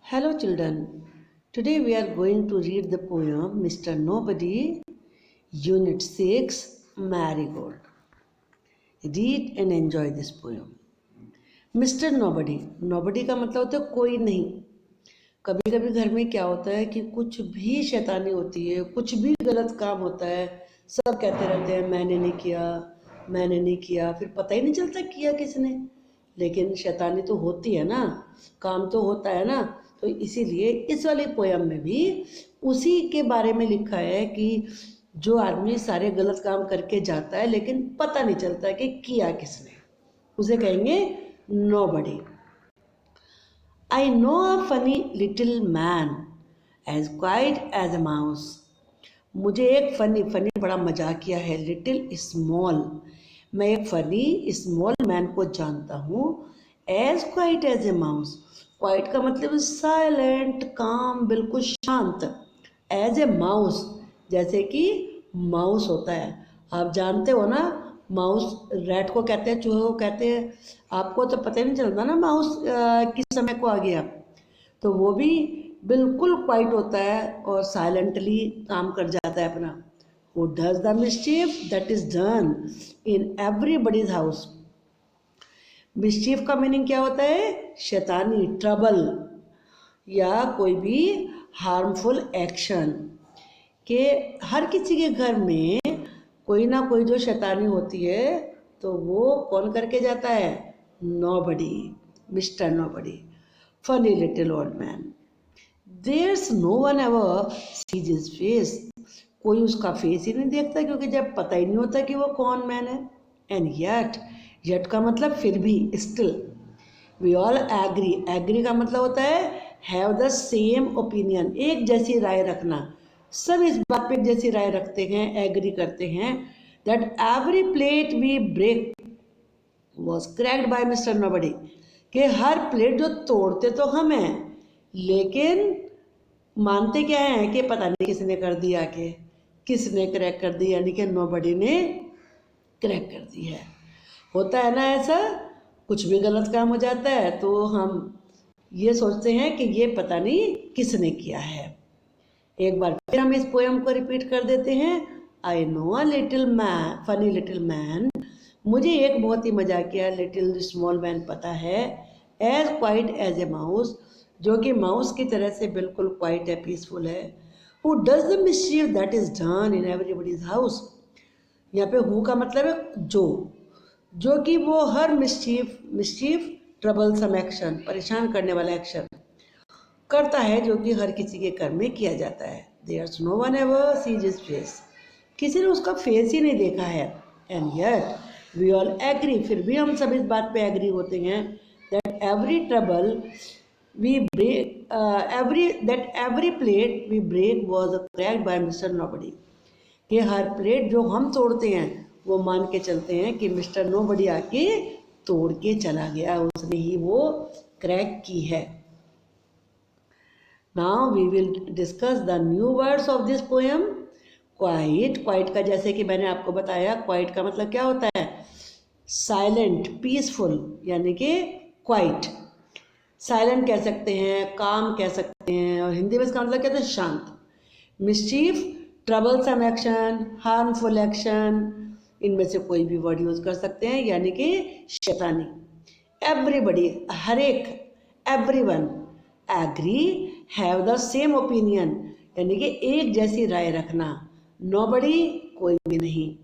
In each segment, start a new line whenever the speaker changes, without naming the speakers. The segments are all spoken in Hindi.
Hello, children. Today we are going to read the poem Mr. Nobody, Unit 6, Marigold. Read and enjoy this poem. Mister nobody, nobody का मतलब होता है कोई नहीं। कभी कभी घर में क्या होता है कि कुछ भी शैतानी होती है, कुछ भी गलत काम होता है, सब कहते रहते हैं मैंने नहीं किया, मैंने नहीं किया, फिर पता ही नहीं चलता किया किसने। लेकिन शैतानी तो होती है ना, काम तो होता है ना। तो इसीलिए इस वाली पोयम में भी उसी के बारे में लिखा है कि जो आदमी सारे गलत काम करके जाता है लेकिन पता नहीं चलता कि किया किसने, उसे कहेंगे nobody. I know a funny little man as quiet as a mouse. मुझे एक फनी बड़ा मजाकिया है, लिटिल स्मॉल। मैं एक फनी स्मॉल मैन को जानता हूँ, as quiet as a mouse. Quiet का मतलब साइलेंट, काम, बिल्कुल शांत। एज ए माउस, जैसे कि माउस होता है। आप जानते हो ना, माउस रैट को कहते हैं, चूहे को कहते हैं। आपको तो पता ही नहीं चलता ना माउस किस समय को आ गया। तो वो भी बिल्कुल क्वाइट होता है और साइलेंटली काम कर जाता है अपना। Who does the mischief that is done in everybody's house? Mischief का मीनिंग क्या होता है? शैतानी, ट्रबल या कोई भी हार्मफुल एक्शन। कि हर किसी के घर में कोई ना कोई जो शैतानी होती है तो वो कौन करके जाता है? Nobody, mister nobody, funny little old man. There's no one ever sees his face. कोई उसका फेस ही नहीं देखता, क्योंकि जब पता ही नहीं होता कि वो कौन मैन है। एंड येट का मतलब फिर भी, still. We all agree, agree का मतलब होता है हैव द सेम ओपिनियन, एक जैसी राय रखना। सब इस बात पे एक जैसी राय रखते हैं, एग्री करते हैं that every plate we break was cracked by mister nobody. कि हर प्लेट जो तोड़ते तो हम हैं, लेकिन मानते क्या है कि पता नहीं किसने कर दिया, कि किसने क्रैक कर दिया, यानी कि नोबडी ने क्रैक कर दी है। होता है ना ऐसा, कुछ भी गलत काम हो जाता है तो हम ये सोचते हैं कि ये पता नहीं किसने किया है। एक बार फिर हम इस पोएम को रिपीट कर देते हैं। आई know a little man, funny little man. मुझे एक बहुत ही मजाकिया लिटिल स्मॉल मैन पता है, as quiet as a mouse, जो कि माउस की तरह से बिल्कुल क्वाइट है, पीसफुल है। Who does the mischief that is done in everybody's house. यहाँ पे हु का मतलब है जो कि वो हर मिस्चीफ ट्रबल सम एक्शन, परेशान करने वाला एक्शन करता है, जो कि हर किसी के घर में किया जाता है। There's no one ever sees his face, किसी ने उसका फेस ही नहीं देखा है। And yet we all agree, फिर भी हम सब इस बात पे एग्री होते हैं that every trouble we break every plate we break was cracked by mister nobody. कि हर प्लेट जो हम तोड़ते हैं वो मान के चलते हैं कि मिस्टर नोबडी आके तोड़ के चला गया, उसने ही वो क्रैक की है। Now we will discuss the new words of this poem. Quiet, quiet का जैसे कि मैंने आपको बताया, क्वाइट का मतलब क्या होता है? साइलेंट, पीसफुल, यानी कि क्वाइट। साइलेंट कह सकते हैं, काम कह सकते हैं, और हिंदी में इसका मतलब क्या होता है? शांत। Mischief, troublesome action, harmful action, इनमें से कोई भी वर्ड यूज कर सकते हैं, यानी कि शैतानी। एवरीबडी, हर एक, everyone, agree, have the same opinion, यानी कि एक जैसी राय रखना। नोबडी, कोई भी नहीं।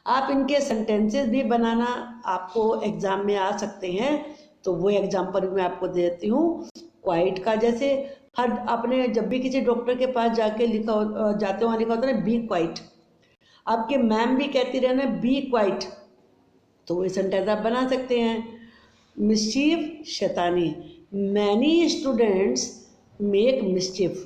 आप इनके सेंटेंसेस भी बनाना आपको एग्जाम में आ सकते हैं, तो वो एग्जाम्पल मैं आपको देती हूँ। क्वाइट का जैसे हर आपने जब भी किसी डॉक्टर के पास जाके जाते हुआ लिखा होता है ना, बी क्वाइट। आपके मैम भी कहती रहे ना बी क्वाइट, तो वो सेंटेंस आप बना सकते हैं। मिस्चीफ, शैतानी। Many students make mischief,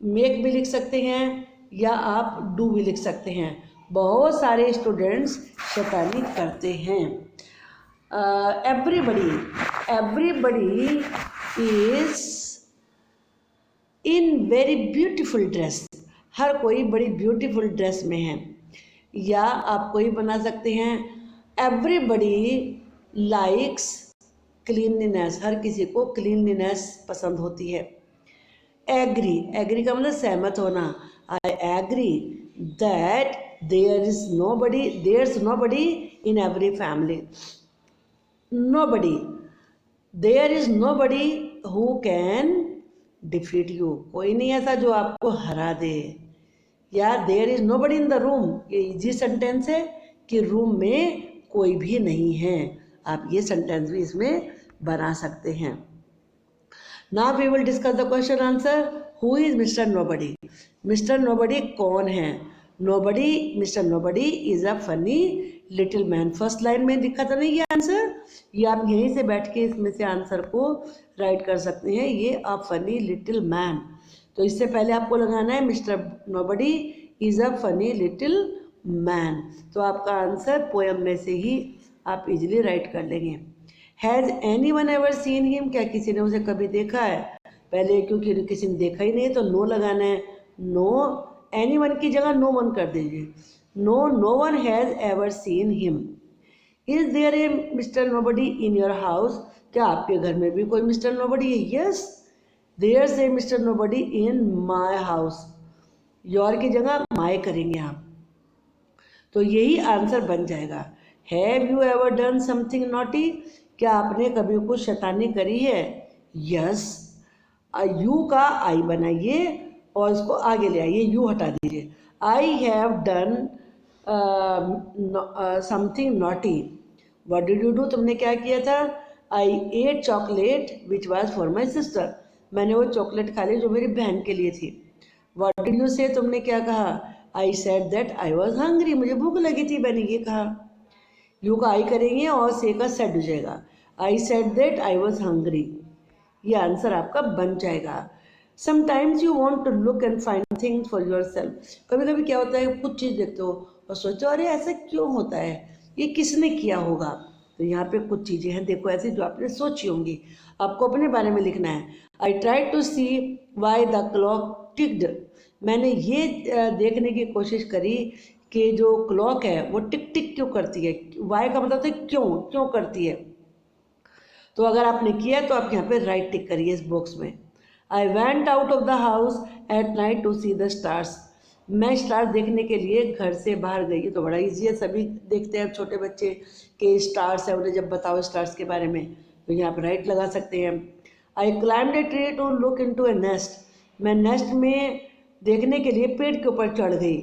make भी लिख सकते हैं या आप डू भी लिख सकते हैं। बहुत सारे स्टूडेंट्स शैतानी करते हैं। Everybody is in very beautiful dress, हर कोई बड़ी ब्यूटीफुल ड्रेस में है। या आप कोई बना सकते हैं, एवरीबडी लाइक्स क्लीनलीनेस, हर किसी को क्लीनलीनेस पसंद होती है। एग्री, एग्री का मतलब सहमत होना। I agree that there's nobody in every family, nobody, there is nobody who can defeat you, कोई नहीं ऐसा जो आपको हरा दे। या there is nobody in the room, ये इजी सेंटेंस है कि रूम में कोई भी नहीं है, आप ये सेंटेंस भी इसमें बना सकते हैं। Now we will discuss the question answer. Who is mister nobody? Mister nobody कौन है? Nobody, mister nobody is a funny little man. First line में दिखा था नहीं ये आंसर, ये आप यहीं से बैठ के इसमें से आंसर को राइट कर सकते हैं, ये अ फनी लिटिल मैन। तो इससे पहले आपको लगाना है mister nobody is a funny little man, तो आपका आंसर पोएम में से ही आप इजीली राइट कर लेंगे। Has any one ever seen him? क्या किसी ने उसे कभी देखा है? पहले क्योंकि किसी ने देखा ही नहीं है तो नो लगाना है। नो, एनी वन की जगह नो वन कर दीजिए। No, no one has ever seen him. Is there a mister nobody in your house? क्या आपके घर में भी कोई मिस्टर नोबडी है? Yes, there a mister nobody in my house. Your की जगह माई करेंगे आप, तो यही आंसर बन जाएगा। Have you ever done something naughty? क्या आपने कभी कुछ शैतानी करी है? यस, यू का आई बनाइए और इसको आगे ले आइए, यू हटा दीजिए। I have done something naughty. What did you do? तुमने क्या किया था? I ate chocolate which was for my sister. मैंने वो चॉकलेट खा ली जो मेरी बहन के लिए थी। व्हाट डिड यू से? तुमने क्या कहा? आई said that I was hungry. मुझे भूख लगी थी, मैंने ये कहा। यू का आई करेंगे और से का सेड हो जाएगा। I said that I was hungry, ये आंसर आपका बन जाएगा। Sometimes you want to look and find things for yourself. कभी कभी क्या होता है, कुछ चीज़ देखते हो और सोचते हो अरे ऐसा क्यों होता है, ये किसने किया होगा। तो यहाँ पे कुछ चीज़ें हैं देखो ऐसी जो आपने सोची होंगी, आपको अपने बारे में लिखना है। I try to see why the clock ticked. मैंने ये देखने की कोशिश करी कि जो क्लॉक है वो टिक टिक क्यों करती है। वाई का मतलब है क्यों, क्यों करती है। तो अगर आपने किया तो आप यहाँ पे राइट टिक करिए इस बॉक्स में। I went out of the house at night to see the stars. मैं स्टार देखने के लिए घर से बाहर गई। तो बड़ा ईजी है, सभी देखते हैं छोटे बच्चे के स्टार्स है, उन्हें जब बताओ स्टार्स के बारे में तो यहाँ पर राइट लगा सकते हैं। I climbed a tree to look into a nest. मैं नेस्ट में देखने के लिए पेड़ के ऊपर चढ़ गई।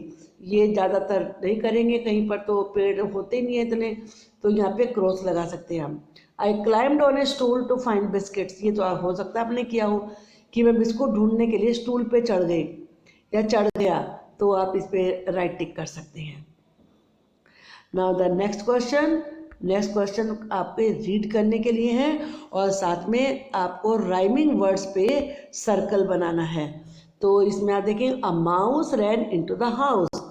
ये ज़्यादातर नहीं करेंगे, कहीं पर तो पेड़ होते नहीं है इतने, तो यहाँ पे क्रॉस लगा सकते हैं हम। I climbed on a stool to find biscuits. ये तो हो सकता है आपने किया हो कि मैं बिस्कुट ढूंढने के लिए स्टूल पे चढ़ गई या चढ़ गया, तो आप इस पर राइट टिक कर सकते हैं। Now the next question. Next question आपके रीड करने के लिए है और साथ में आपको राइमिंग वर्ड्स पे सर्कल बनाना है। तो इसमें आप देखें, a mouse ran into the house.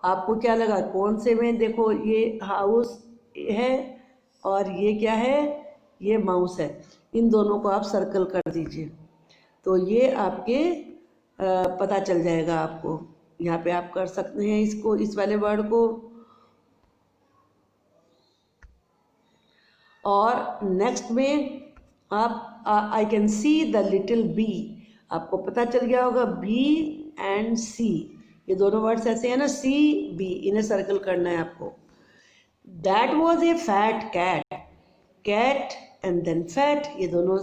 आपको क्या लगा कौन से में? देखो ये हाउस है और ये क्या है, ये माउस है। इन दोनों को आप सर्कल कर दीजिए तो ये आपके पता चल जाएगा आपको। यहाँ पे आप कर सकते हैं इसको, इस वाले वर्ड को। और नेक्स्ट में आप I can see the little bee. आपको पता चल गया होगा बी एंड सी, ये दोनों वर्ड्स ऐसे हैं ना, सी बी, इन्हें सर्कल करना है आपको। That was a fat cat. Cat and then fat, ये दोनों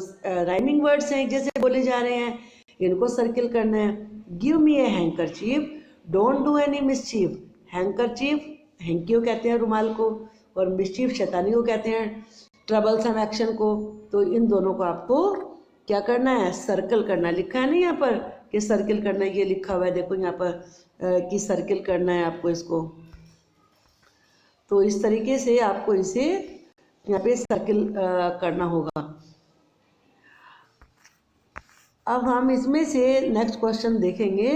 राइमिंग वर्ड्स हैं, जैसे बोले जा रहे हैं, इनको सर्कल करना है। Give me A handkerchief, don't do any mischief. Handkerchief hanky कहते हैं रुमाल को, और मिसचीफ शैतानी को कहते हैं, ट्रबलसम एक्शन को। तो इन दोनों को आपको क्या करना है, सर्कल करना। लिखा है ना यहाँ पर कि सर्कल करना, ये लिखा हुआ है देखो यहाँ पर कि सर्कल करना है आपको इसको। तो इस तरीके से आपको इसे यहाँ पे सर्कल करना होगा। अब हम इसमें से नेक्स्ट क्वेश्चन देखेंगे।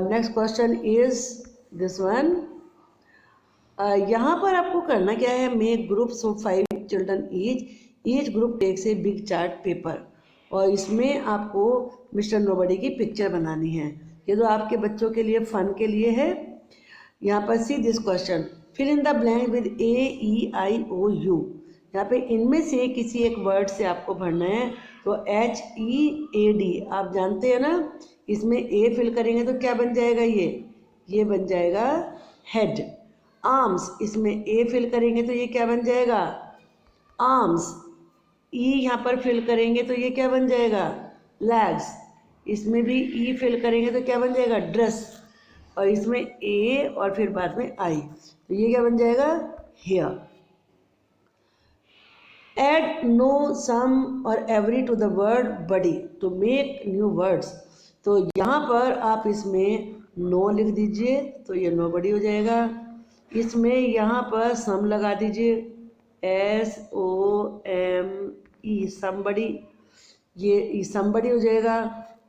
Next question is this one. यहाँ पर आपको करना क्या है, make groups of 5 children each group takes a big chart paper. और इसमें आपको मिस्टर नोबडी की पिक्चर बनानी है। ये तो आपके बच्चों के लिए फन के लिए है। यहाँ पर see this question, fill in the blank with A E I O U. यहाँ पे इनमें से किसी एक वर्ड से आपको भरना है। तो HEAD आप जानते हैं ना, इसमें ए फिल करेंगे तो क्या बन जाएगा, ये बन जाएगा हेड। आर्म्स, इसमें ए फिल करेंगे तो ये क्या बन जाएगा, आर्म्स। ई यहाँ पर फिल करेंगे तो ये क्या बन जाएगा, लेग्स। इसमें भी ई फिल करेंगे तो क्या बन जाएगा, ड्रेस। और इसमें ए और फिर बाद में आई, तो ये क्या बन जाएगा, हेयर। Add no, some और every to the word body to make new words। तो यहाँ पर आप इसमें no लिख दीजिए तो ये nobody हो जाएगा। इसमें यहाँ पर some लगा दीजिए, SOME somebody, ये somebody हो जाएगा।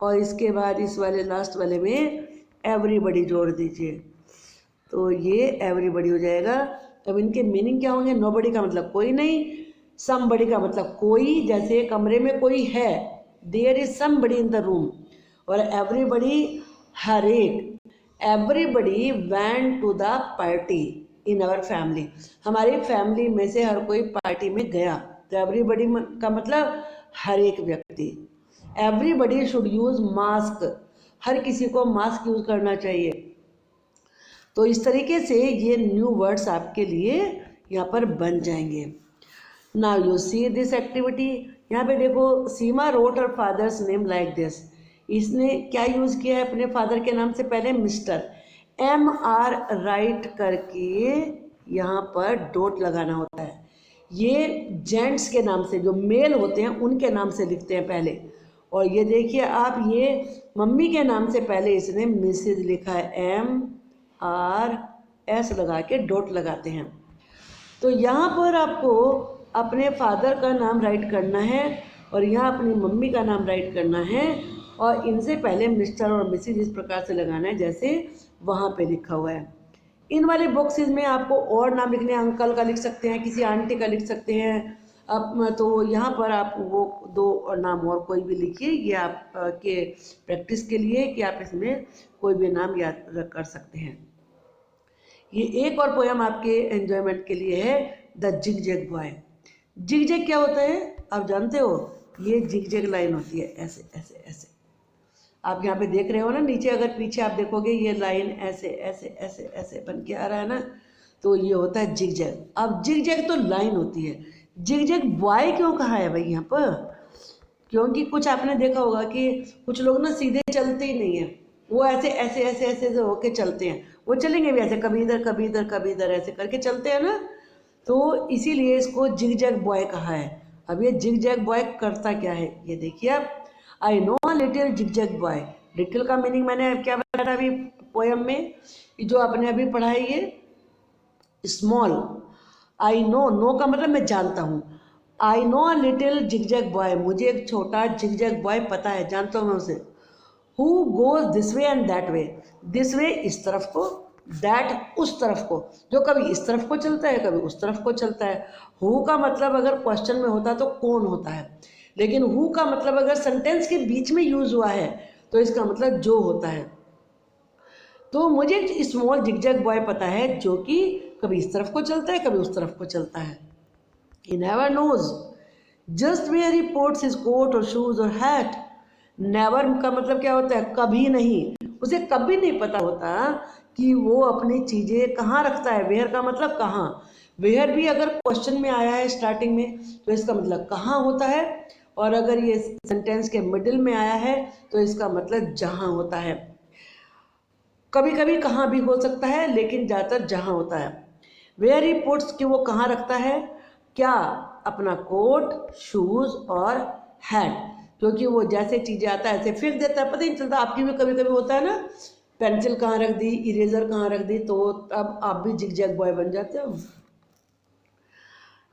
और इसके बाद इस वाले लास्ट वाले में everybody जोड़ दीजिए तो ये everybody हो जाएगा। अब इनके मीनिंग क्या होंगे, nobody का मतलब कोई नहीं, समबडी का मतलब कोई, जैसे कमरे में कोई है, there is somebody in the room. और एवरीबडी हर एक, everybody went to the party in our family, हमारी फैमिली में से हर कोई पार्टी में गया। तो एवरीबडी का मतलब हर एक व्यक्ति। एवरीबडी शुड यूज मास्क, हर किसी को मास्क यूज करना चाहिए। तो इस तरीके से ये न्यू वर्ड्स आपके लिए यहाँ पर बन जाएंगे। Now you see this activity, यहाँ पे देखो, Seema wrote her father's name like this. इसने क्या यूज़ किया है अपने फादर के नाम से, पहले मिस्टर, MR राइट करके यहाँ पर डॉट लगाना होता है। ये जेंट्स के नाम से, जो मेल होते हैं उनके नाम से लिखते हैं पहले। और ये देखिए आप, ये मम्मी के नाम से पहले इसने मिसेज लिखा है, MRS लगा के डॉट लगाते हैं। तो यहाँ पर आपको अपने फादर का नाम राइट करना है और यहाँ अपनी मम्मी का नाम राइट करना है और इनसे पहले मिस्टर और मिसेज इस प्रकार से लगाना है जैसे वहाँ पे लिखा हुआ है। इन वाले बॉक्सेस में आपको और नाम लिखने हैं, अंकल का लिख सकते हैं, किसी आंटी का लिख सकते हैं। अब तो यहाँ पर आप वो दो नाम और कोई भी लिखिए, ये आप के प्रैक्टिस के लिए कि आप इसमें कोई भी नाम याद कर सकते हैं। ये एक और पोएम आपके एंजॉयमेंट के लिए है, the zig zag boy. Zig zag क्या होता है आप जानते हो, ये जिग जैग लाइन होती है, ऐसे ऐसे ऐसे। आप यहाँ पे देख रहे हो ना, नीचे अगर पीछे आप देखोगे ये लाइन ऐसे ऐसे ऐसे ऐसे बन के आ रहा है ना, तो ये होता है जिग जैग। अब जिग जैग तो लाइन होती है, जिग जैग बॉय क्यों कहा है भाई यहाँ पर, क्योंकि कुछ आपने देखा होगा कि कुछ लोग ना सीधे चलते ही नहीं है, वो ऐसे ऐसे ऐसे ऐसे होके चलते हैं। वो चलेंगे भी ऐसे, कभी इधर कभी इधर कभी इधर ऐसे करके चलते हैं ना, तो इसीलिए इसको जिग जैग बॉय कहा है। अब ये जिग जैग बॉय करता क्या है ये देखिए आप, I know a little zig zag boy. Little का मीनिंग मैंने क्या बताया था अभी पोएम में, जो आपने अभी पढ़ा है, ये स्मॉल। आई नो का मतलब मैं जानता हूँ, I know a little zig zag boy, मुझे एक छोटा जिग जैग बॉय पता है, जानता हूँ मैं उसे। Who goes this way and that way, this way इस तरफ को, दैट उस तरफ को, जो कभी इस तरफ को चलता है कभी उस तरफ को चलता है। हु का मतलब अगर क्वेश्चन में होता तो कौन होता है, लेकिन हु का मतलब अगर सेंटेंस के बीच में यूज हुआ है तो इसका मतलब जो होता है। तो मुझे स्मॉल जिगजैग बॉय पता है जो कि कभी इस तरफ को चलता है कभी उस तरफ को चलता है। He never knows just where he puts his coat और शूज और हैट। नेवर का मतलब क्या होता है, कभी नहीं, उसे कभी नहीं पता होता कि वो अपनी चीज़ें कहाँ रखता है। वेयर का मतलब कहाँ, वेयर भी अगर क्वेश्चन में आया है स्टार्टिंग में तो इसका मतलब कहाँ होता है, और अगर ये सेंटेंस के मिडिल में आया है तो इसका मतलब जहाँ होता है। कभी कभी कहाँ भी हो सकता है लेकिन ज़्यादातर जहाँ होता है। वेयर ही पुट्स कि वो कहाँ रखता है, क्या, अपना कोट, शूज़ और हैट, क्योंकि वो जैसे चीज़ें आता है ऐसे फेंक देता है, पता ही नहीं चलता। आपकी भी कभी कभी होता है ना, पेंसिल कहाँ रख दी, इरेजर कहाँ रख दी, तो अब आप भी जिग जैग बॉय बन जाते हो।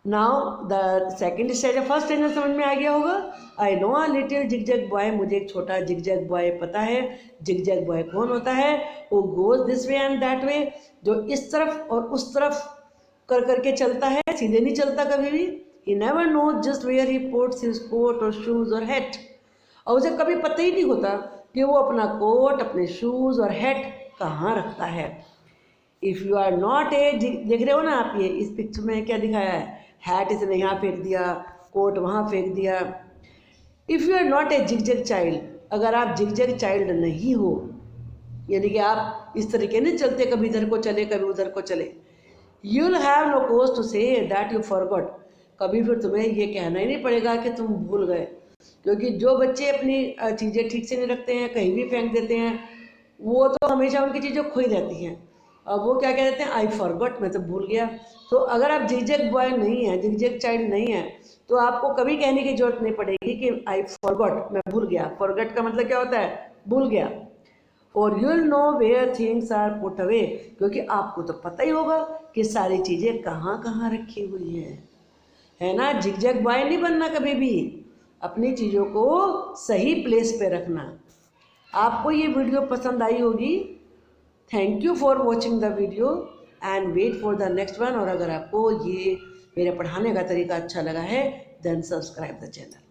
नाउ द सेकेंड स्टेज है, फर्स्ट स्टेज में समझ में आ गया होगा। I know a little zig zag boy, मुझे एक छोटा जिग जैग बॉय पता है। जिग जैग बॉय कौन होता है, वो goes this way and that way, जो इस तरफ और उस तरफ कर करके चलता है, सीधे नहीं चलता कभी भी। He never knows just where he puts his coat और शूज और हैट, और उसे कभी पता ही नहीं होता कि वो अपना कोट, अपने शूज और हैट कहाँ रखता है। If you are not a, देख रहे हो ना आप, ये इस पिक्चर में क्या दिखाया है, हैट इसने यहाँ फेंक दिया, कोट वहाँ फेंक दिया। If you are not a zigzag child, अगर आप जिगजैग चाइल्ड नहीं हो, यानी कि आप इस तरीके नहीं चलते, कभी इधर को चले कभी उधर को चले, you will have no cause to say that you forgot, कभी फिर तुम्हें ये कहना ही नहीं पड़ेगा कि तुम भूल गए। क्योंकि जो बच्चे अपनी चीज़ें ठीक से नहीं रखते हैं, कहीं भी फेंक देते हैं, वो तो हमेशा उनकी चीज़ें खोई रहती हैं। अब वो क्या कह देते हैं, आई फॉरगॉट, मैं तो भूल गया। तो अगर आप जिगजैग बॉय नहीं है, जिगजैग चाइल्ड नहीं है, तो आपको कभी कहने की जरूरत नहीं पड़ेगी कि आई फॉरगॉट, मैं भूल गया। फॉरगॉट का मतलब क्या होता है, भूल गया। और you will know where things are put away, क्योंकि आपको तो पता ही होगा कि सारी चीज़ें कहाँ कहाँ रखी हुई हैं, है ना। जिगजैग बॉय नहीं बनना कभी भी, अपनी चीज़ों को सही प्लेस पे रखना। आपको ये वीडियो पसंद आई होगी। Thank you for watching the video and wait for the next one. और अगर आपको ये मेरे पढ़ाने का तरीका अच्छा लगा है, देन सब्सक्राइब द चैनल।